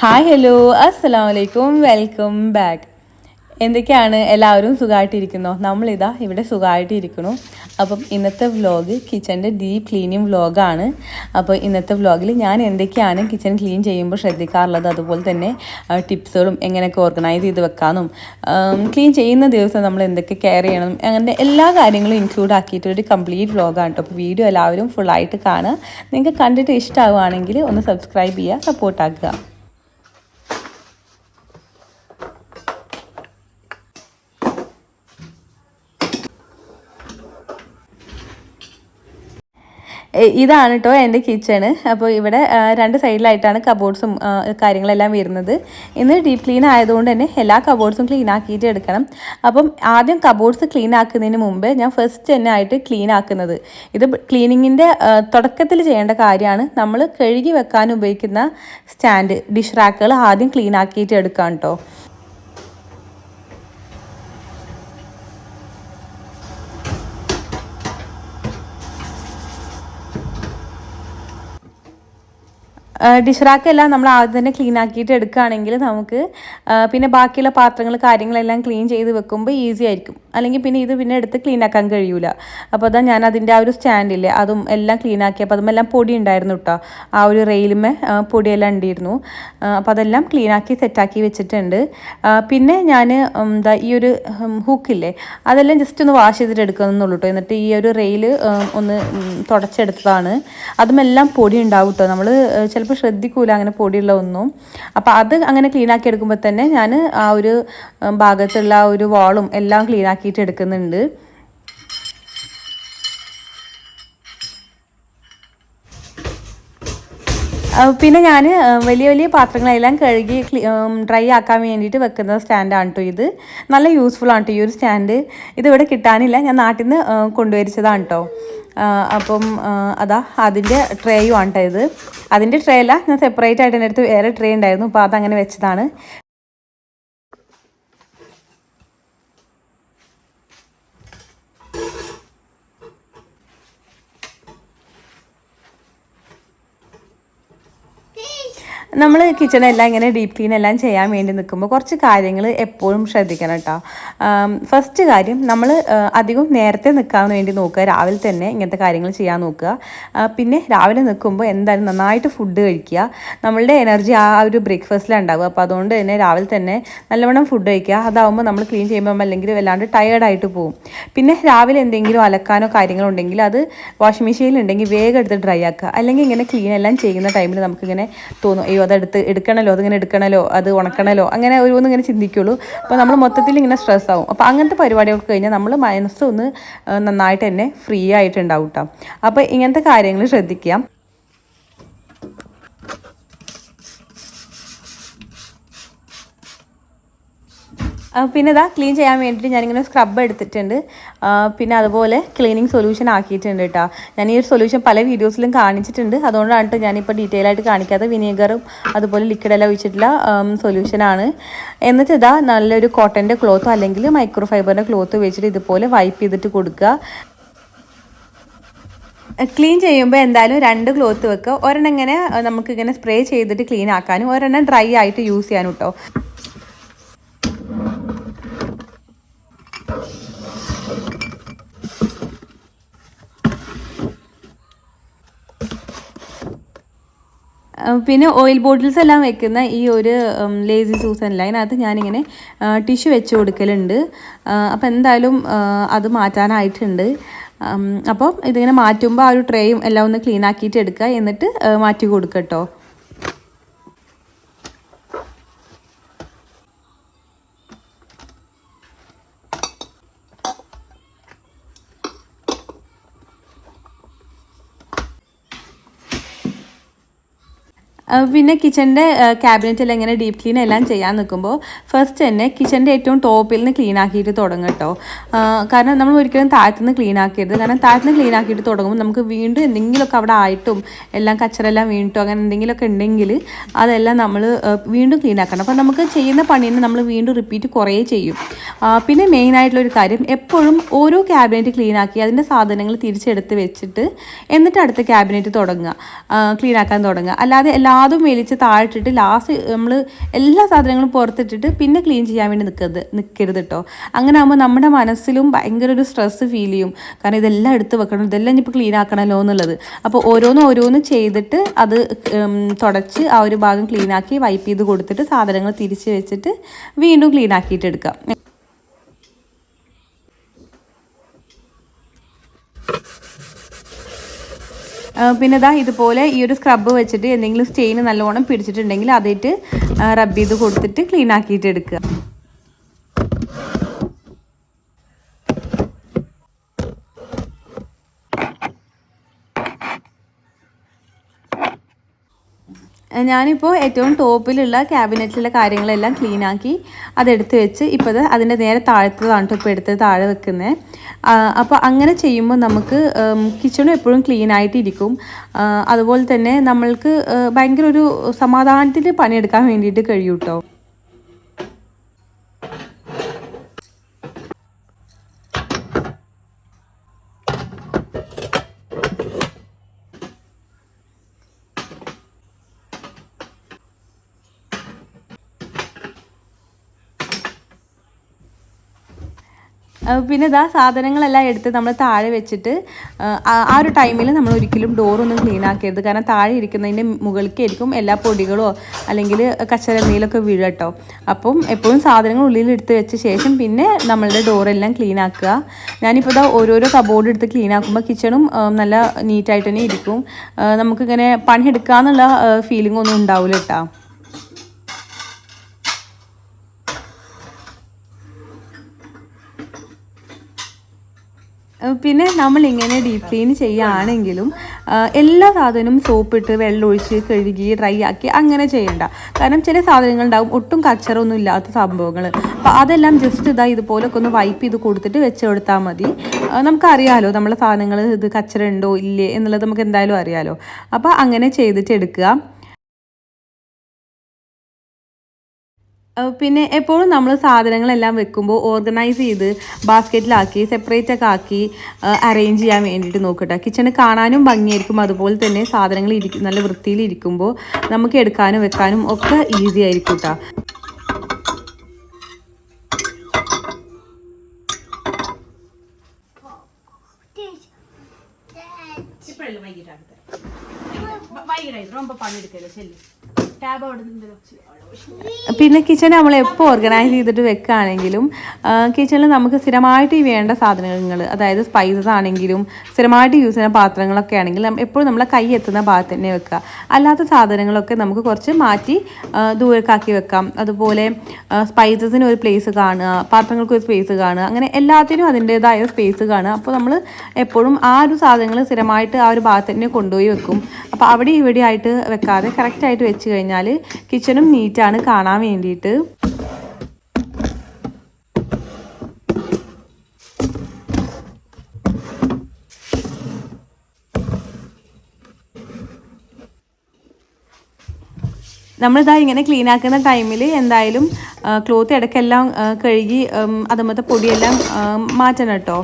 Hi hello അസ്സലാമു അലൈക്കും welcome back. എന്തൊക്കെയാണ് എല്ലാവരും സുഖമായിട്ടിരിക്കുന്നോ? നമ്മളിതാ ഇവിടെ സുഖമായിട്ടിരിക്കുന്നു. അപ്പം ഇന്നത്തെ വ്ലോഗ് കിച്ചൻ്റെ ഡീപ്പ് ക്ലീനിങ് വ്ലോഗാണ്. അപ്പോൾ ഇന്നത്തെ വ്ലോഗിൽ ഞാൻ എന്തൊക്കെയാണ് കിച്ചൺ ക്ലീൻ ചെയ്യുമ്പോൾ ശ്രദ്ധിക്കാറുള്ളത്, അതുപോലെ തന്നെ ടിപ്സുകളും എങ്ങനെയൊക്കെ ഓർഗനൈസ് ചെയ്ത് വെക്കാനും ക്ലീൻ ചെയ്യുന്ന ദിവസം നമ്മൾ എന്തൊക്കെ കെയർ ചെയ്യണം, അങ്ങനെ എല്ലാ കാര്യങ്ങളും ഇൻക്ലൂഡ് ആക്കിയിട്ടൊരു കംപ്ലീറ്റ് വ്ലോഗാണ് കേട്ടോ. അപ്പോൾ വീഡിയോ എല്ലാവരും ഫുള്ളായിട്ട് കാണുക. നിങ്ങൾക്ക് കണ്ടിട്ട് ഇഷ്ടമാവുകയാണെങ്കിൽ ഒന്ന് സബ്സ്ക്രൈബ് ചെയ്യുക, സപ്പോർട്ടാക്കുക. ഇതാണ് കേട്ടോ എൻ്റെ കിച്ചണ്. അപ്പോൾ ഇവിടെ രണ്ട് സൈഡിലായിട്ടാണ് കബോർഡ്സും കാര്യങ്ങളെല്ലാം വരുന്നത്. ഇന്ന് ഡീപ്പ് ക്ലീൻ ആയതുകൊണ്ട് തന്നെ എല്ലാ കബോർഡ്സും ക്ലീൻ ആക്കിയിട്ട് എടുക്കണം. അപ്പം ആദ്യം കബോർഡ്സ് ക്ലീൻ ആക്കുന്നതിന് മുമ്പ് ഞാൻ ഫസ്റ്റ് തന്നെ ആയിട്ട് ക്ലീൻ ആക്കുന്നത്, ഇത് ക്ലീനിങ്ങിൻ്റെ തുടക്കത്തിൽ ചെയ്യേണ്ട കാര്യമാണ്. നമ്മൾ കഴുകി വെക്കാൻ ഉപയോഗിക്കുന്ന സ്റ്റാൻഡ്, ഡിഷ് റാക്കുകൾ ആദ്യം ക്ലീൻ ആക്കിയിട്ട് എടുക്കാം കേട്ടോ. ഡിഷ് റാക്കെല്ലാം നമ്മൾ ആദ്യം തന്നെ ക്ലീൻ ആക്കിയിട്ട് എടുക്കുകയാണെങ്കിൽ നമുക്ക് പിന്നെ ബാക്കിയുള്ള പാത്രങ്ങൾ കാര്യങ്ങളെല്ലാം ക്ലീൻ ചെയ്ത് വെക്കുമ്പോൾ ഈസി ആയിരിക്കും. അല്ലെങ്കിൽ പിന്നെ ഇത് പിന്നെ എടുത്ത് ക്ലീൻ ആക്കാൻ കഴിയൂല. അപ്പോൾ അതാ ഞാൻ അതിൻ്റെ ആ ഒരു സ്റ്റാൻഡില്ലേ അതും എല്ലാം ക്ലീൻ ആക്കിയപ്പോൾ അതുമെല്ലാം പൊടി ഉണ്ടായിരുന്നു കേട്ടോ. ആ ഒരു റെയിലുമേ പൊടിയെല്ലാം ഉണ്ടായിരുന്നു. അപ്പോൾ അതെല്ലാം ക്ലീൻ ആക്കി സെറ്റാക്കി വെച്ചിട്ടുണ്ട്. പിന്നെ ഞാൻ ഈ ഒരു ഹൂക്കില്ലേ അതെല്ലാം ജസ്റ്റ് ഒന്ന് വാഷ് ചെയ്തിട്ട് എടുക്കുന്നുള്ളൂ കേട്ടോ. എന്നിട്ട് ഈ ഒരു റെയിൽ ഒന്ന് തുടച്ചെടുത്തതാണ്. അതുമെല്ലാം പൊടി ഉണ്ടാവും കേട്ടോ. നമ്മൾ ചിലപ്പോൾ ശ്രദ്ധിക്കൂല അങ്ങനെ പൊടിയുള്ള ഒന്നും. അപ്പോൾ അത് അങ്ങനെ ക്ലീൻ ആക്കി എടുക്കുമ്പോൾ തന്നെ ഞാൻ ആ ഒരു ഭാഗത്തുള്ള ആ ഒരു വാളും എല്ലാം ക്ലീൻ ആക്കിയിട്ട് എടുക്കുന്നുണ്ട്. പിന്നെ ഞാൻ വലിയ വലിയ പാത്രങ്ങളെല്ലാം കഴുകി ഡ്രൈ ആക്കാൻ വേണ്ടിയിട്ട് വെക്കുന്ന സ്റ്റാൻഡാണ് കേട്ടോ ഇത്. നല്ല യൂസ്ഫുൾ ആണ് കേട്ടോ ഈ ഒരു സ്റ്റാൻഡ്. ഇതിവിടെ കിട്ടാനില്ല, ഞാൻ നാട്ടിൽ നിന്ന് കൊണ്ടുവരിച്ചതാണ് കേട്ടോ. അപ്പം അതാ അതിൻ്റെ ട്രേയും ആണ് കേട്ടോ ഇത്. അതിൻ്റെ ട്രേ അല്ല, ഞാൻ സെപ്പറേറ്റ് ആയിട്ട് എൻ്റെ അടുത്ത് വേറെ ട്രേ ഉണ്ടായിരുന്നു, അപ്പോൾ അതങ്ങനെ വെച്ചതാണ്. നമ്മൾ കിച്ചണെല്ലാം ഇങ്ങനെ ഡീപ്പ് ക്ലീൻ എല്ലാം ചെയ്യാൻ വേണ്ടി നിൽക്കുമ്പോൾ കുറച്ച് കാര്യങ്ങൾ എപ്പോഴും ശ്രദ്ധിക്കണം കേട്ടോ. ഫസ്റ്റ് കാര്യം, നമ്മൾ അധികം നേരത്തെ നിൽക്കാൻ വേണ്ടി നോക്കുക, രാവിലെ തന്നെ ഇങ്ങനത്തെ കാര്യങ്ങൾ ചെയ്യാൻ നോക്കുക. പിന്നെ രാവിലെ നിൽക്കുമ്പോൾ എന്തായാലും നന്നായിട്ട് ഫുഡ് കഴിക്കുക. നമ്മളുടെ എനർജി ആ ഒരു ബ്രേക്ക്ഫാസ്റ്റിലാണ് ഉണ്ടാവുക. അപ്പോൾ അതുകൊണ്ട് തന്നെ രാവിലെ തന്നെ നല്ലവണ്ണം ഫുഡ് കഴിക്കുക. അതാവുമ്പോൾ നമ്മൾ ക്ലീൻ ചെയ്യുമ്പോൾ അല്ലെങ്കിൽ വല്ലാണ്ട് ടയേർഡായിട്ട് പോകും. പിന്നെ രാവിലെ എന്തെങ്കിലും അലക്കാനോ കാര്യങ്ങളോ ഉണ്ടെങ്കിൽ അത് വാഷിംഗ് മെഷീനിലുണ്ടെങ്കിൽ വേഗം എടുത്ത് ഡ്രൈ ആക്കുക. അല്ലെങ്കിൽ ഇങ്ങനെ ക്ലീൻ എല്ലാം ചെയ്യുന്ന ടൈമിൽ നമുക്കിങ്ങനെ തോന്നും, അയ്യോ അതെടുത്ത് എടുക്കണമല്ലോ, അതിങ്ങനെ എടുക്കണമല്ലോ, അത് ഉണക്കണമല്ലോ, അങ്ങനെ ഓരോന്നും ഇങ്ങനെ ചിന്തിക്കുള്ളൂ. അപ്പോൾ നമ്മൾ മൊത്തത്തിൽ ഇങ്ങനെ സ്ട്രെസ് ആവും. അപ്പോൾ അങ്ങനത്തെ പരിപാടികൾക്ക് കഴിഞ്ഞാൽ നമ്മൾ മനസ്സൊന്ന് നന്നായിട്ട് തന്നെ ഫ്രീ ആയിട്ടുണ്ടാവും കേട്ടോ. അപ്പോൾ ഇങ്ങനത്തെ കാര്യങ്ങൾ ശ്രദ്ധിക്കുക. പിന്നെ ഇതാ ക്ലീൻ ചെയ്യാൻ വേണ്ടിയിട്ട് ഞാനിങ്ങനെ സ്ക്രബ് എടുത്തിട്ടുണ്ട്. പിന്നെ അതുപോലെ ക്ലീനിങ് സൊല്യൂഷൻ ആക്കിയിട്ടുണ്ട് കേട്ടോ. ഞാൻ ഈ ഒരു സൊല്യൂഷൻ പല വീഡിയോസിലും കാണിച്ചിട്ടുണ്ട്, അതുകൊണ്ടാണ് ഞാനിപ്പോൾ ഡീറ്റെയിൽ ആയിട്ട് കാണിക്കാതെ. വിനീഗറും അതുപോലെ ലിക്വിഡെല്ലാം ഒഴിച്ചിട്ടുള്ള സൊല്യൂഷനാണ്. എന്നിട്ട് ഇതാ നല്ലൊരു കോട്ടൻ്റെ ക്ലോത്തോ അല്ലെങ്കിൽ മൈക്രോ ഫൈബറിൻ്റെ ക്ലോത്ത് വെച്ചിട്ട് ഇതുപോലെ വൈപ്പ് ചെയ്തിട്ട് കൊടുക്കുക. ക്ലീൻ ചെയ്യുമ്പോൾ എന്തായാലും 2 ക്ലോത്ത് വെക്കുക. ഒരെണ്ണം ഇങ്ങനെ നമുക്കിങ്ങനെ സ്പ്രേ ചെയ്തിട്ട് ക്ലീൻ ആക്കാനും ഒരെണ്ണം ഡ്രൈ ആയിട്ട് യൂസ് ചെയ്യാനും കേട്ടോ. പിന്നെ ഓയിൽ ബോട്ടിൽസ് എല്ലാം വെക്കുന്ന ഈ ഒരു ലേസി സൂസനിൽ അതിനകത്ത് ഞാനിങ്ങനെ ടിഷ്യൂ വെച്ച് കൊടുക്കലുണ്ട്. അപ്പോൾ എന്തായാലും അത് മാറ്റാനായിട്ടുണ്ട്. അപ്പോൾ ഇതിങ്ങനെ മാറ്റുമ്പോൾ ആ ഒരു ട്രേയും എല്ലാം ഒന്ന് ക്ലീൻ ആക്കിയിട്ട് എടുക്കുക, എന്നിട്ട് മാറ്റി കൊടുക്കുക കേട്ടോ. പിന്നെ കിച്ചൻ്റെ ക്യാബിനറ്റെല്ലാം ഇങ്ങനെ ഡീപ്പ് ക്ലീൻ എല്ലാം ചെയ്യാൻ നിൽക്കുമ്പോൾ ഫസ്റ്റ് തന്നെ കിച്ചൻ്റെ ഏറ്റവും ടോപ്പിൽ നിന്ന് ക്ലീൻ ആക്കിയിട്ട് തുടങ്ങും കേട്ടോ. കാരണം നമ്മൾ ഒരിക്കലും താഴത്തുനിന്ന് ക്ലീൻ ആക്കരുത്. കാരണം താഴത്തുനിന്ന് ക്ലീൻ ആക്കിയിട്ട് തുടങ്ങുമ്പോൾ നമുക്ക് വീണ്ടും എന്തെങ്കിലുമൊക്കെ അവിടെ ആയിട്ടും എല്ലാം കച്ചറെല്ലാം വീണിട്ടോ അങ്ങനെ എന്തെങ്കിലുമൊക്കെ ഉണ്ടെങ്കിൽ അതെല്ലാം നമ്മൾ വീണ്ടും ക്ലീൻ ആക്കണം. അപ്പോൾ നമുക്ക് ചെയ്യുന്ന പണീനെ നമ്മൾ വീണ്ടും റിപ്പീറ്റ് കുറേ ചെയ്യും. പിന്നെ മെയിനായിട്ടുള്ളൊരു കാര്യം, എപ്പോഴും ഓരോ ക്യാബിനറ്റ് ക്ലീൻ ആക്കി അതിൻ്റെ സാധനങ്ങൾ തിരിച്ചെടുത്ത് വെച്ചിട്ട് എന്നിട്ട് അടുത്ത ക്യാബിനറ്റ് തുടങ്ങുക, ക്ലീൻ ആക്കാൻ തുടങ്ങുക. അല്ലാതെ എല്ലാ എല്ലാതും വലിച്ച് താഴിട്ടിട്ട് ലാസ്റ്റ് നമ്മൾ എല്ലാ സാധനങ്ങളും പുറത്തിട്ടിട്ട് പിന്നെ ക്ലീൻ ചെയ്യാൻ വേണ്ടി നിൽക്കരുത് കേട്ടോ. അങ്ങനെ ആകുമ്പോൾ നമ്മുടെ മനസ്സിലും ഭയങ്കര ഒരു സ്ട്രെസ്സ് ഫീൽ ചെയ്യും. കാരണം ഇതെല്ലാം എടുത്ത് വെക്കണം, ഇതെല്ലാം ഇനിയിപ്പോൾ ക്ലീൻ ആക്കണമല്ലോ എന്നുള്ളത്. അപ്പോൾ ഓരോന്ന് ചെയ്തിട്ട് അത് തുടച്ച് ആ ഒരു ഭാഗം ക്ലീൻ ആക്കി വൈപ്പ് ചെയ്ത് കൊടുത്തിട്ട് സാധനങ്ങൾ തിരിച്ച് വെച്ചിട്ട് വീണ്ടും ക്ലീൻ ആക്കിയിട്ട് എടുക്കാം. പിന്നെ ഇതാ ഇതുപോലെ ഈ ഒരു സ്ക്രബ്ബ് വെച്ചിട്ട് എന്തെങ്കിലും സ്റ്റെയിൻ നല്ലോണം പിടിച്ചിട്ടുണ്ടെങ്കിൽ അതായിട്ട് റബ്ബ് ചെയ്ത് കൊടുത്തിട്ട് ക്ലീൻ ആക്കിയിട്ട് എടുക്കുക. ഞാനിപ്പോൾ ഏറ്റവും ടോപ്പിലുള്ള ക്യാബിനറ്റിലുള്ള കാര്യങ്ങളെല്ലാം ക്ലീൻ ആക്കി അതെടുത്ത് വെച്ച് ഇപ്പോൾ അതിൻ്റെ നേരെ താഴത്തതാണ് ഇപ്പോൾ എടുത്ത് താഴെ വെക്കുന്നത്. അപ്പോൾ അങ്ങനെ ചെയ്യുമ്പോൾ നമുക്ക് കിച്ചണും എപ്പോഴും ക്ലീൻ ആയിട്ടിരിക്കും. അതുപോലെ തന്നെ നമ്മൾക്ക് ഭയങ്കര ഒരു സമാധാനത്തിൽ പണിയെടുക്കാൻ വേണ്ടിയിട്ട് കഴിയും കേട്ടോ. പിന്നെ ഇതാ സാധനങ്ങളെല്ലാം എടുത്ത് നമ്മൾ താഴെ വെച്ചിട്ട് ആ ഒരു ടൈമിൽ നമ്മൾ ഒരിക്കലും ഡോറൊന്നും ക്ലീൻ ആക്കരുത്. കാരണം താഴെ ഇരിക്കുന്നതിൻ്റെ മുകളിലേക്കായിരിക്കും എല്ലാ പൊടികളോ അല്ലെങ്കിൽ കച്ചറ എന്തെങ്കിലുമൊക്കെ വീഴുക കേട്ടോ. അപ്പം എപ്പോഴും സാധനങ്ങൾ ഉള്ളിലെടുത്ത് വെച്ച ശേഷം പിന്നെ നമ്മളുടെ ഡോറെല്ലാം ക്ലീൻ ആക്കുക. ഞാനിപ്പോൾ ഇതാ ഓരോരോ കബോർഡ് എടുത്ത് ക്ലീൻ ആക്കുമ്പോൾ കിച്ചണും നല്ല നീറ്റായിട്ട് തന്നെ ഇരിക്കും. നമുക്കിങ്ങനെ പണിയെടുക്കാന്നുള്ള ഫീലിംഗ് ഒന്നും ഉണ്ടാവില്ല കേട്ടോ. പിന്നെ നമ്മളിങ്ങനെ ഡീപ്പ് ക്ലീൻ ചെയ്യുകയാണെങ്കിലും എല്ലാ സാധനവും സോപ്പിട്ട് വെള്ളമൊഴിച്ച് കഴുകി ഡ്രൈ ആക്കി അങ്ങനെ ചെയ്യണ്ട. കാരണം ചില സാധനങ്ങളുണ്ടാവും ഒട്ടും കച്ചറൊന്നും ഇല്ലാത്ത സംഭവങ്ങൾ. അപ്പോൾ അതെല്ലാം ജസ്റ്റ് ഇതുപോലൊക്കെ ഒന്ന് വൈപ്പ് ചെയ്ത് കൊടുത്തിട്ട് വെച്ച് കൊടുത്താൽ മതി. നമുക്കറിയാമല്ലോ നമ്മളെ സാധനങ്ങൾ ഇത് കച്ചറ ഉണ്ടോ ഇല്ലേ എന്നുള്ളത് നമുക്ക് എന്തായാലും അറിയാമല്ലോ. അപ്പോൾ അങ്ങനെ ചെയ്തിട്ട് എടുക്കുക. പിന്നെ എപ്പോഴും നമ്മൾ സാധനങ്ങളെല്ലാം വെക്കുമ്പോൾ ഓർഗനൈസ് ചെയ്ത് ബാസ്ക്കറ്റിലാക്കി സെപ്പറേറ്റ് ഒക്കെ ആക്കി അറേഞ്ച് ചെയ്യാൻ വേണ്ടിയിട്ട് നോക്കട്ടെ. കിച്ചണ് കാണാനും ഭംഗിയായിരിക്കും. അതുപോലെ തന്നെ സാധനങ്ങൾ നല്ല വൃത്തിയിൽ ഇരിക്കുമ്പോൾ നമുക്ക് എടുക്കാനും വെക്കാനും ഒക്കെ ഈസി ആയിരിക്കും കേട്ടോ. പിന്നെ കിച്ചൺ നമ്മൾ എപ്പോൾ ഓർഗനൈസ് ചെയ്തിട്ട് വെക്കുകയാണെങ്കിലും കിച്ചണിൽ നമുക്ക് സ്ഥിരമായിട്ട് ഈ വേണ്ട സാധനങ്ങൾ, അതായത് സ്പൈസസ് ആണെങ്കിലും സ്ഥിരമായിട്ട് യൂസ് ചെയ്യുന്ന പാത്രങ്ങളൊക്കെ ആണെങ്കിലും എപ്പോഴും നമ്മളെ കൈ എത്തുന്ന ഭാഗത്ത് തന്നെ വെക്കുക. അല്ലാത്ത സാധനങ്ങളൊക്കെ നമുക്ക് കുറച്ച് മാറ്റി ദൂരക്കാക്കി വെക്കാം. അതുപോലെ സ്പൈസസിന് ഒരു പ്ലേസ് കാണുക, പാത്രങ്ങൾക്ക് ഒരു സ്പേസ് കാണുക, അങ്ങനെ എല്ലാത്തിനും അതിൻ്റേതായ സ്പേസ് കാണുക. അപ്പോൾ നമ്മൾ എപ്പോഴും ആ ഒരു സാധനങ്ങൾ സ്ഥിരമായിട്ട് ആ ഒരു ഭാഗത്ത് തന്നെ കൊണ്ടുപോയി വെക്കും. അപ്പോൾ അവിടെ ഇവിടെ ആയിട്ട് വെക്കാതെ കറക്റ്റായിട്ട് വെച്ച് കഴിഞ്ഞാൽ കിച്ചണും നീറ്റാണ് കാണാൻ വേണ്ടിയിട്ട്. നമ്മളിതാ ഇങ്ങനെ ക്ലീൻ ആക്കുന്ന ടൈമിൽ എന്തായാലും ക്ലോത്ത് ഇടയ്ക്കെല്ലാം കഴുകി അതുമത്തെ പൊടിയെല്ലാം മാറ്റണം കേട്ടോ.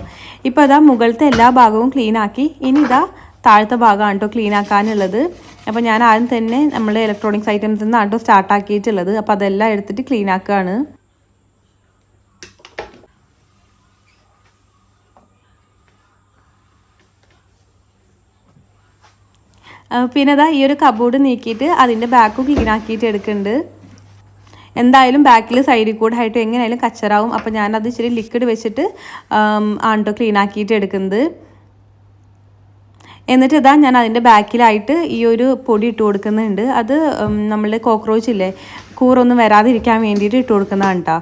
ഇപ്പോൾ അതാ മുകളിലത്തെ എല്ലാ ഭാഗവും ക്ലീൻ ആക്കി. ഇനി ഇതാ താഴത്തെ ഭാഗമാണ് കേട്ടോ ക്ലീൻ ആക്കാനുള്ളത്. അപ്പോൾ ഞാൻ ആദ്യം തന്നെ നമ്മൾ ഇലക്ട്രോണിക്സ് ഐറ്റംസിൽ നിന്നാണ് കേട്ടോ സ്റ്റാർട്ടാക്കിയിട്ടുള്ളത്. അപ്പോൾ അതെല്ലാം എടുത്തിട്ട് ക്ലീൻ ആക്കുകയാണ്. പിന്നെ അതാ ഈ ഒരു കബോർഡ് നീക്കിയിട്ട് അതിൻ്റെ ബാക്കും ക്ലീൻ ആക്കിയിട്ട് എടുക്കുന്നുണ്ട്. എന്തായാലും ബാക്കിൽ സൈഡിൽ കൂടെ ആയിട്ട് എങ്ങനെയായാലും കച്ചറാവും. അപ്പോൾ ഞാനത് ഇച്ചിരി ലിക്വിഡ് വെച്ചിട്ട് ആണ് കേട്ടോ ക്ലീൻ ആക്കിയിട്ട് എടുക്കുന്നത്. എന്നിട്ട് ഇതാ ഞാൻ അതിൻ്റെ ബാക്കിലായിട്ട് ഈ ഒരു പൊടി ഇട്ട് കൊടുക്കുന്നുണ്ട്. അത് നമ്മളുടെ കോക്രോച്ച് ഇല്ലേ, കൂറൊന്നും വരാതിരിക്കാൻ വേണ്ടിയിട്ട് ഇട്ട് കൊടുക്കുന്നതാണ് കേട്ടോ.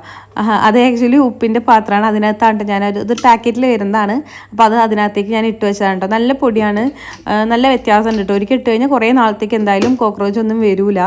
അത് ആക്ച്വലി ഉപ്പിൻ്റെ പാത്രമാണ്. അതിനകത്താണ് ഇത് പാക്കറ്റിൽ വരുന്നതാണ്. അപ്പോൾ അത് അതിനകത്തേക്ക് ഞാൻ ഇട്ട് വെച്ചതാണ് കേട്ടോ. നല്ല പൊടിയാണ്, നല്ല വ്യത്യാസമുണ്ട് കേട്ടോ. ഒരിക്കൽ ഇട്ട് കഴിഞ്ഞാൽ കുറേ നാളത്തേക്ക് എന്തായാലും കോക്രോച്ച് ഒന്നും വരില്ല.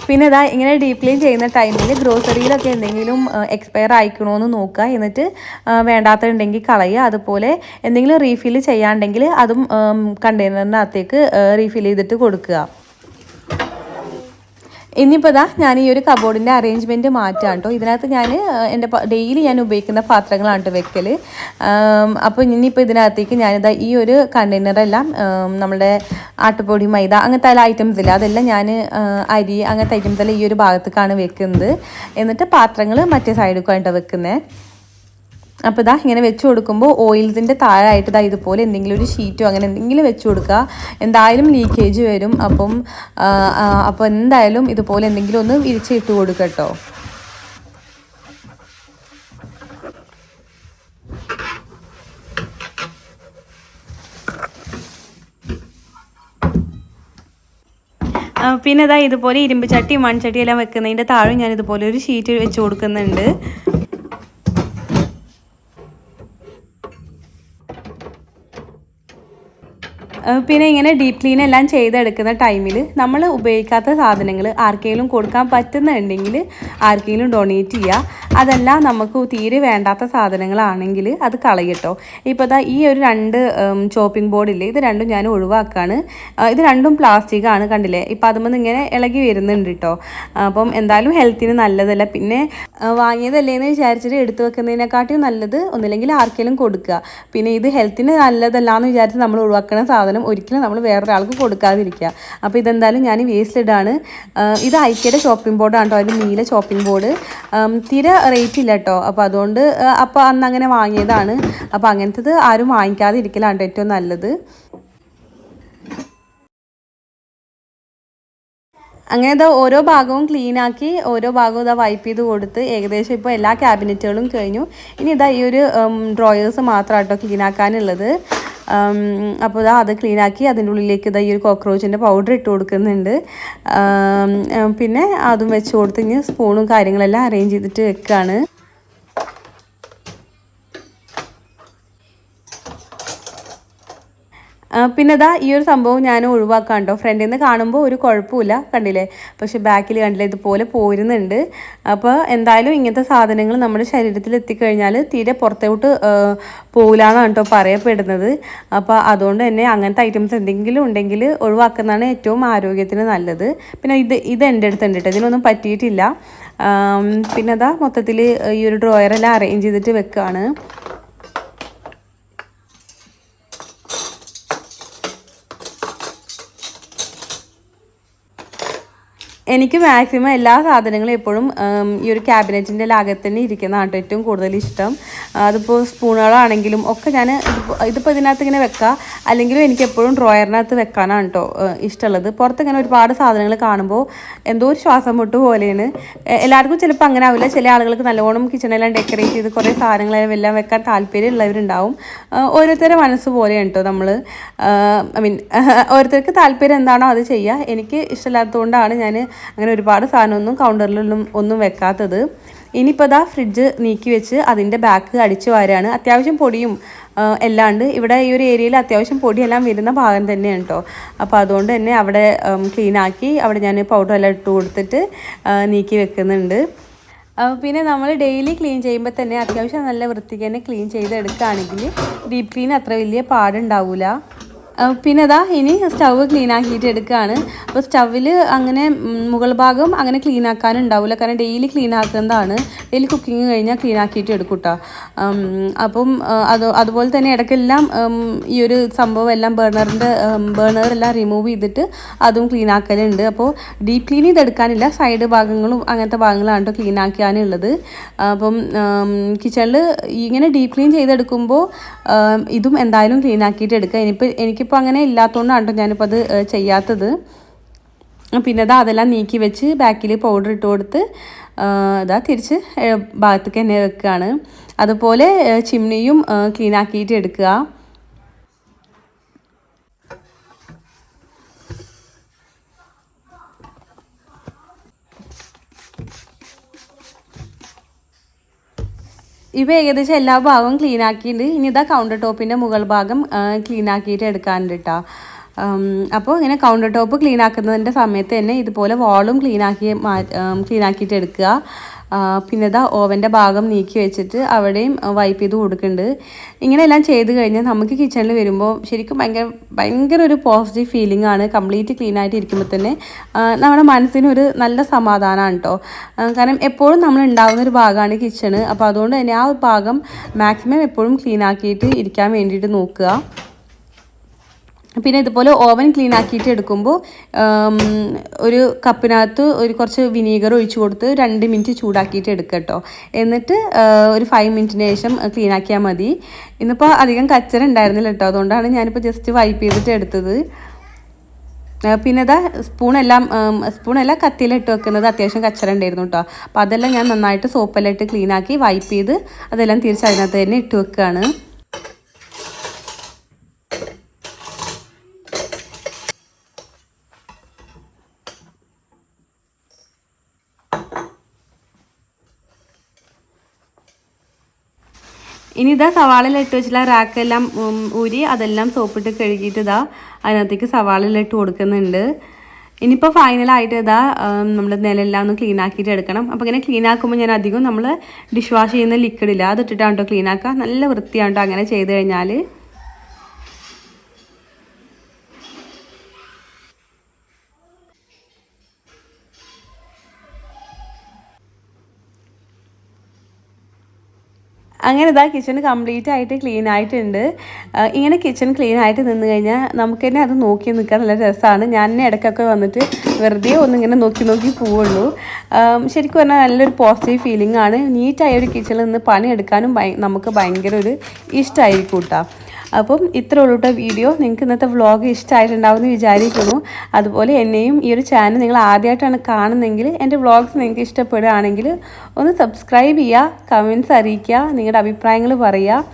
പിന്നെ ഇതാ ഇങ്ങനെ ഡീപ്പ് ക്ലീൻ ചെയ്യുന്ന ടൈമിൽ ഗ്രോസറിയിലൊക്കെ എന്തെങ്കിലും എക്സ്പയർ ആയിക്കണോയെന്ന് നോക്കുക. എന്നിട്ട് വേണ്ടാത്തതുണ്ടെങ്കിൽ കളയുക. അതുപോലെ എന്തെങ്കിലും റീഫിൽ ചെയ്യാണ്ടെങ്കിൽ അതും കണ്ടെയ്നറിനകത്തേക്ക് റീഫിൽ ചെയ്തിട്ട് കൊടുക്കുക. ഇനിയിപ്പോൾ ഇതാ ഞാൻ ഈ ഒരു കബോർഡിൻ്റെ അറേഞ്ച്മെൻറ്റ് മാറ്റാം കേട്ടോ. ഇതിനകത്ത് ഞാൻ എൻ്റെ ഡെയിലി ഞാൻ ഉപയോഗിക്കുന്ന പാത്രങ്ങളാണ് കേട്ടോ വെക്കൽ. അപ്പോൾ ഇനിയിപ്പോൾ ഇതിനകത്തേക്ക് ഞാനിതാ ഈ ഒരു കണ്ടെയ്നറെല്ലാം നമ്മുടെ ആട്ടുപൊടി, മൈദ അങ്ങനത്തെ എല്ലാ ഐറ്റംസ് ഇല്ല, അതെല്ലാം ഞാൻ അരി അങ്ങനത്തെ ഐറ്റംസ് എല്ലാം ഈ ഒരു ഭാഗത്തേക്കാണ് വെക്കുന്നത്. എന്നിട്ട് പാത്രങ്ങൾ മറ്റേ സൈഡിലേക്കാണ് വെക്കുന്നത്. അപ്പോൾ ഇതാ ഇങ്ങനെ വെച്ച് കൊടുക്കുമ്പോൾ ഓയിൽസിൻ്റെ താഴായിട്ട് ഇതാ ഇതുപോലെ എന്തെങ്കിലും ഒരു ഷീറ്റോ അങ്ങനെ എന്തെങ്കിലും വെച്ച് കൊടുക്കുക. എന്തായാലും ലീക്കേജ് വരും. അപ്പോൾ എന്തായാലും ഇതുപോലെ എന്തെങ്കിലും ഒന്ന് വിരിച്ചിട്ട് കൊടുക്കുക കേട്ടോ. പിന്നെ ഇതാ ഇതുപോലെ ഇരുമ്പ് ചട്ടി, മൺചട്ടി എല്ലാം വെക്കുന്നതിൻ്റെ താഴെ ഞാൻ ഇതുപോലെ ഒരു ഷീറ്റ് വെച്ച് കൊടുക്കുന്നുണ്ട്. പിന്നെ ഇങ്ങനെ ഡീപ്പ് ക്ലീൻ എല്ലാം ചെയ്തെടുക്കുന്ന ടൈമിൽ നമ്മൾ ഉപയോഗിക്കാത്ത സാധനങ്ങൾ ആർക്കെങ്കിലും കൊടുക്കാൻ പറ്റുന്നുണ്ടെങ്കിൽ ആർക്കെങ്കിലും ഡൊണേറ്റ് ചെയ്യുക. അതല്ല നമുക്ക് തീരെ വേണ്ടാത്ത സാധനങ്ങളാണെങ്കിൽ അത് കളയട്ടോ. ഇപ്പോൾ ഇതാ ഈ ഒരു 2 ചോപ്പിംഗ് ബോർഡില്ലേ, ഇത് രണ്ടും ഞാൻ ഒഴിവാക്കുകയാണ്. ഇത് രണ്ടും പ്ലാസ്റ്റിക്കാണ്, കണ്ടില്ലേ. ഇപ്പോൾ അതുമ്പോൾ ഇങ്ങനെ ഇളകി വരുന്നുണ്ട് കേട്ടോ. അപ്പം എന്തായാലും ഹെൽത്തിന് നല്ലതല്ല. പിന്നെ വാങ്ങിയതല്ലേന്ന് വിചാരിച്ചിട്ട് എടുത്തു വെക്കുന്നതിനെക്കാട്ടിയും നല്ലത് ഒന്നില്ലെങ്കിൽ ആർക്കെങ്കിലും കൊടുക്കുക. പിന്നെ ഇത് ഹെൽത്തിന് നല്ലതല്ല എന്ന് വിചാരിച്ച് നമ്മൾ ഒഴിവാക്കുന്ന സാധനം ഒരിക്കലും നമ്മൾ വേറൊരാൾക്ക് കൊടുക്കാതിരിക്കുക. അപ്പോൾ ഇതെന്തായാലും ഞാൻ വേസ്റ്റിടാണ്. ഇത് ഐക്കയുടെ ചോപ്പിംഗ് ബോർഡാണ് കേട്ടോ, അതിൽ നീല ചോപ്പിംഗ് ബോർഡ്. തീരെ റേറ്റ് ഇല്ല കേട്ടോ. അപ്പോൾ അതുകൊണ്ട് അന്ന് അങ്ങനെ വാങ്ങിയതാണ്. അപ്പോൾ അങ്ങനത്തത് ആരും വാങ്ങിക്കാതിരിക്കലാണ് ഏറ്റവും നല്ലത്. അങ്ങനെ ഇതാ ഓരോ ഭാഗവും ക്ലീനാക്കി ഓരോ ഭാഗവും ഇതാ വൈപ്പ് ചെയ്ത് കൊടുത്ത് ഏകദേശം ഇപ്പോൾ എല്ലാ ക്യാബിനറ്റുകളും കഴിഞ്ഞു. ഇനി ഇതാ ഈ ഒരു ഡ്രോയേഴ്സ് മാത്രമാണ് കേട്ടോ ക്ലീനാക്കാനുള്ളത്. അപ്പോൾ ഇതാ അത് ക്ലീനാക്കി അതിൻ്റെ ഉള്ളിലേക്ക് ഇതാ ഈ ഒരു കോക്രോച്ചിൻ്റെ പൗഡർ ഇട്ട് കൊടുക്കുന്നുണ്ട്. പിന്നെ അതും വെച്ച് കൊടുത്ത് ഇനി സ്പൂണും കാര്യങ്ങളെല്ലാം അറേഞ്ച് ചെയ്തിട്ട് വെക്കുകയാണ്. പിന്നെ ഇതാ ഈ ഒരു സംഭവം ഞാൻ ഒഴിവാക്കാം കേട്ടോ. ഫ്രണ്ടിൽ നിന്ന് കാണുമ്പോൾ ഒരു കുഴപ്പമില്ല, കണ്ടില്ലേ. പക്ഷെ ബാക്കിൽ കണ്ടില്ലേ ഇതുപോലെ പോരുന്നുണ്ട്. അപ്പോൾ എന്തായാലും ഇങ്ങനത്തെ സാധനങ്ങൾ നമ്മുടെ ശരീരത്തിൽ എത്തിക്കഴിഞ്ഞാൽ തീരെ പുറത്തോട്ട് പോകില്ല എന്നാണ് കേട്ടോ പറയപ്പെടുന്നത്. അപ്പോൾ അതുകൊണ്ട് തന്നെ അങ്ങനത്തെ ഐറ്റംസ് എന്തെങ്കിലും ഉണ്ടെങ്കിൽ ഒഴിവാക്കുന്നതാണ് ഏറ്റവും ആരോഗ്യത്തിന് നല്ലത്. പിന്നെ ഇത് എൻ്റെ അടുത്തുണ്ട് കേട്ടോ, ഇതിനൊന്നും പറ്റിയിട്ടില്ല. പിന്നെ അതാ മൊത്തത്തിൽ ഈ ഒരു ഡ്രോയറെല്ലാം അറേഞ്ച് ചെയ്തിട്ട് വെക്കുകയാണ്. എനിക്ക് മാക്സിമം എല്ലാ സാധനങ്ങളും എപ്പോഴും ഈ ഒരു ക്യാബിനറ്റിൻ്റെ അകത്ത് തന്നെ ഇരിക്കുന്നതാണ് കേട്ടോ ഏറ്റവും കൂടുതൽ ഇഷ്ടം. അതിപ്പോൾ സ്പൂണുകളാണെങ്കിലും ഒക്കെ ഞാൻ ഇതിപ്പോൾ ഇതിനകത്ത് ഇങ്ങനെ വെക്കാം, അല്ലെങ്കിലും എനിക്ക് എപ്പോഴും ഡ്രോയറിനകത്ത് വെക്കാനാണ് കേട്ടോ ഇഷ്ടമുള്ളത്. പുറത്തിങ്ങനെ ഒരുപാട് സാധനങ്ങൾ കാണുമ്പോൾ എന്തോ ഒരു ശ്വാസം മുട്ട് പോലെയാണ്. എല്ലാവർക്കും ചിലപ്പോൾ അങ്ങനെ ആവില്ല. ചില ആളുകൾക്ക് നല്ലോണം കിച്ചണെല്ലാം ഡെക്കറേറ്റ് ചെയ്ത് കുറേ സാധനങ്ങളെല്ലാം വെക്കാൻ താല്പര്യമുള്ളവരുണ്ടാവും. ഓരോരുത്തരുടെ മനസ്സ് പോലെയാണ് കേട്ടോ നമ്മൾ ഓരോരുത്തർക്ക് താല്പര്യം എന്താണോ അത് ചെയ്യുക. എനിക്ക് ഇഷ്ടമില്ലാത്തതുകൊണ്ടാണ് ഞാൻ അങ്ങനെ ഒരുപാട് സാധനമൊന്നും കൗണ്ടറിലൊന്നും വെക്കാത്തത്. ഇനിയിപ്പോൾ ഇതാ ഫ്രിഡ്ജ് നീക്കി വെച്ച് അതിൻ്റെ ബാക്ക് അടിച്ചു വാരാണ്. അത്യാവശ്യം പൊടിയും എല്ലാം ഉണ്ട് ഇവിടെ. ഈ ഒരു ഏരിയയിൽ അത്യാവശ്യം പൊടിയെല്ലാം വരുന്ന ഭാഗം തന്നെയാണ് കേട്ടോ. അപ്പോൾ അതുകൊണ്ട് തന്നെ അവിടെ ക്ലീനാക്കി അവിടെ ഞാൻ പൗഡറെല്ലാം ഇട്ട് കൊടുത്തിട്ട് നീക്കി വെക്കുന്നുണ്ട്. പിന്നെ നമ്മൾ ഡെയിലി ക്ലീൻ ചെയ്യുമ്പോൾ തന്നെ അത്യാവശ്യം നല്ല വൃത്തിക്ക് തന്നെ ക്ലീൻ ചെയ്തെടുക്കുകയാണെങ്കിൽ ഡീപ്പ് ക്ലീൻ അത്ര വലിയ പാടുണ്ടാവില്ല. പിന്നെ അതാ ഇനി സ്റ്റവ് ക്ലീൻ ആക്കിയിട്ട് എടുക്കുകയാണ്. അപ്പോൾ സ്റ്റവിൽ അങ്ങനെ മുകൾ ഭാഗം അങ്ങനെ ക്ലീൻ ആക്കാനുണ്ടാവില്ല, കാരണം ഡെയിലി ക്ലീൻ ആക്കുന്നതാണ്. ഡെയിലി കുക്കിങ് കഴിഞ്ഞാൽ ക്ലീൻ ആക്കിയിട്ട് എടുക്കും കേട്ടോ. അപ്പം അതുപോലെ തന്നെ ഇടയ്ക്കെല്ലാം ഈ ഒരു സംഭവം എല്ലാം ബേർണറെല്ലാം റിമൂവ് ചെയ്തിട്ട് അതും ക്ലീൻ ആക്കലുണ്ട്. അപ്പോൾ ഡീപ്പ് ക്ലീൻ ചെയ്തെടുക്കാനില്ല, സൈഡ് ഭാഗങ്ങളും അങ്ങനത്തെ ഭാഗങ്ങളാണ് കേട്ടോ ക്ലീൻ ആക്കാനുള്ളത്. അപ്പം കിച്ചണിൽ ഇങ്ങനെ ഡീപ്പ് ക്ലീൻ ചെയ്തെടുക്കുമ്പോൾ ഇതും എന്തായാലും ക്ലീൻ ആക്കിയിട്ട് എടുക്കുക. എനിക്കിപ്പോൾ അങ്ങനെ ഇല്ലാത്തതുകൊണ്ടാണ് കേട്ടോ ഞാനിപ്പോൾ അത് ചെയ്യാത്തത്. പിന്നെ അതെല്ലാം നീക്കി വെച്ച് ബാക്കിൽ പൗഡർ ഇട്ട് കൊടുത്ത് തിരിച്ച് ഭാഗത്തേക്ക് തന്നെ വെക്കുകയാണ്. അതുപോലെ ചിമ്നിയും ക്ലീൻ ആക്കിയിട്ട് എടുക്കുക. ഇവ ഏകദേശം എല്ലാ ഭാഗവും ക്ലീൻ ആക്കിയിട്ടുണ്ട്. ഇനി കൗണ്ടർ ടോപ്പിൻ്റെ മുകൾ ഭാഗം ക്ലീൻ ആക്കിയിട്ട് എടുക്കാനുണ്ട് കേട്ടോ. അപ്പോൾ ഇങ്ങനെ കൗണ്ടർ ടോപ്പ് ക്ലീൻ ആക്കുന്നതിൻ്റെ സമയത്ത് തന്നെ ഇതുപോലെ വാളും ക്ലീൻ ആക്കിയിട്ട് എടുക്കുക. പിന്നെ ഇതാ ഓവൻ്റെ ഭാഗം നീക്കി വെച്ചിട്ട് അവിടെയും വൈപ്പ് ചെയ്ത് കൊടുക്കുന്നുണ്ട്. ഇങ്ങനെയെല്ലാം ചെയ്ത് കഴിഞ്ഞാൽ നമുക്ക് കിച്ചണിൽ വരുമ്പോൾ ശരിക്കും ഭയങ്കര ഒരു പോസിറ്റീവ് ഫീലിംഗ് ആണ്. കംപ്ലീറ്റ് ക്ലീൻ ആയിട്ട് ഇരിക്കുമ്പോൾ തന്നെ നമ്മുടെ മനസ്സിനൊരു നല്ല സമാധാനമാണ് കേട്ടോ. കാരണം എപ്പോഴും നമ്മൾ ഉണ്ടാകുന്ന ഒരു ഭാഗമാണ് കിച്ചണ്. അപ്പോൾ അതുകൊണ്ട് തന്നെ ആ ഒരു ഭാഗം മാക്സിമം എപ്പോഴും ക്ലീൻ ആക്കിയിട്ട് ഇരിക്കാൻ വേണ്ടിയിട്ട് നോക്കുക. പിന്നെ ഇതുപോലെ ഓവൻ ക്ലീൻ ആക്കിയിട്ട് എടുക്കുമ്പോൾ ഒരു കപ്പിനകത്ത് കുറച്ച് വിനീഗർ ഒഴിച്ച് കൊടുത്ത് 2 മിനിറ്റ് ചൂടാക്കിയിട്ട് എടുക്കുക കേട്ടോ. എന്നിട്ട് ഒരു 5 മിനിറ്റിന് ശേഷം ക്ലീൻ ആക്കിയാൽ മതി. ഇന്നിപ്പോൾ അധികം കച്ചറ ഉണ്ടായിരുന്നില്ല കേട്ടോ, അതുകൊണ്ടാണ് ഞാനിപ്പോൾ ജസ്റ്റ് വൈപ്പ് ചെയ്തിട്ട് എടുത്തത്. പിന്നെ ഇതാ സ്പൂണെല്ലാം കത്തിയിലിട്ട് വെക്കുന്നത് അത്യാവശ്യം കച്ചറ ഉണ്ടായിരുന്നു കേട്ടോ. അപ്പോൾ അതെല്ലാം ഞാൻ നന്നായിട്ട് സോപ്പെല്ലാം ഇട്ട് ക്ലീൻ ആക്കി വൈപ്പ് ചെയ്ത് അതെല്ലാം തിരിച്ച് അതിനകത്ത് തന്നെ ഇട്ട് വെക്കുകയാണ്. ഇനി ഇതാ സവാളയിൽ ഇട്ട് വെച്ചിട്ടുള്ള റാക്കെല്ലാം ഊരി അതെല്ലാം സോപ്പിട്ട് കഴുകിയിട്ട് ഇതാ അതിനകത്തേക്ക് സവാളയിൽ ഇട്ട് കൊടുക്കുന്നുണ്ട്. ഇനിയിപ്പോൾ ഫൈനലായിട്ട് ഇതാ നമ്മൾ നിലെല്ലാം ഒന്ന് ക്ലീൻ ആക്കിയിട്ട് എടുക്കണം. അപ്പോൾ ഇങ്ങനെ ക്ലീൻ ആക്കുമ്പോൾ ഞാൻ അധികം നമ്മൾ ഡിഷ് വാഷ് ചെയ്യുന്ന ലിക്വിഡില്ല, അതിട്ടിട്ടാണ് കേട്ടോ ക്ലീൻ ആക്കുക. നല്ല വൃത്തിയാണ് കേട്ടോ അങ്ങനെ ചെയ്ത് കഴിഞ്ഞാൽ. അങ്ങനെ ഇതാ കിച്ചൺ കംപ്ലീറ്റ് ആയിട്ട് ക്ലീൻ ആയിട്ടുണ്ട്. ഇങ്ങനെ കിച്ചൺ ക്ലീൻ ആയിട്ട് നിന്ന് കഴിഞ്ഞാൽ നമുക്ക് തന്നെ അത് നോക്കി നിൽക്കാൻ നല്ല രസമാണ്. ഞാൻ തന്നെ ഇടയ്ക്കൊക്കെ വന്നിട്ട് വെറുതെ ഒന്നിങ്ങനെ നോക്കി പോവുള്ളൂ. ശരിക്കും പറഞ്ഞാൽ നല്ലൊരു പോസിറ്റീവ് ഫീലിംഗ് ആണ്. നീറ്റായ ഒരു കിച്ചണിൽ നിന്ന് പണിയെടുക്കാനും നമുക്ക് ഭയങ്കര ഒരു ഇഷ്ടമായിരിക്കും കേട്ടോ. അപ്പം ഇത്ര ഉള്ളൂ കേട്ടോ വീഡിയോ. നിങ്ങൾക്ക് ഇന്നത്തെ വ്ളോഗ് ഇഷ്ടമായിട്ടുണ്ടാവുമെന്ന് വിചാരിക്കുന്നു. അതുപോലെ എന്നെയും ഈ ഒരു ചാനൽ നിങ്ങൾ ആദ്യമായിട്ടാണ് കാണുന്നതെങ്കിൽ എൻ്റെ വ്ളോഗ്സ് നിങ്ങൾക്ക് ഇഷ്ടപ്പെടുകയാണെങ്കിൽ ഒന്ന് സബ്സ്ക്രൈബ് ചെയ്യുക, കമൻറ്റ്സ് അറിയിക്കുക, നിങ്ങളുടെ അഭിപ്രായങ്ങൾ പറയുക.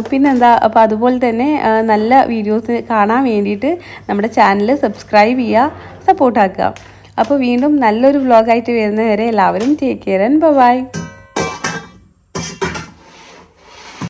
പിന്നെന്താ, അപ്പോൾ അതുപോലെ തന്നെ നല്ല വീഡിയോസ് കാണാൻ വേണ്ടിയിട്ട് നമ്മുടെ ചാനൽ സബ്സ്ക്രൈബ് ചെയ്യുക, സപ്പോർട്ടാക്കുക. അപ്പോൾ വീണ്ടും നല്ലൊരു വ്ളോഗായിട്ട് വരുന്നവരെ എല്ലാവരും ടേക്ക് കെയർ ആൻഡ് ബൈ.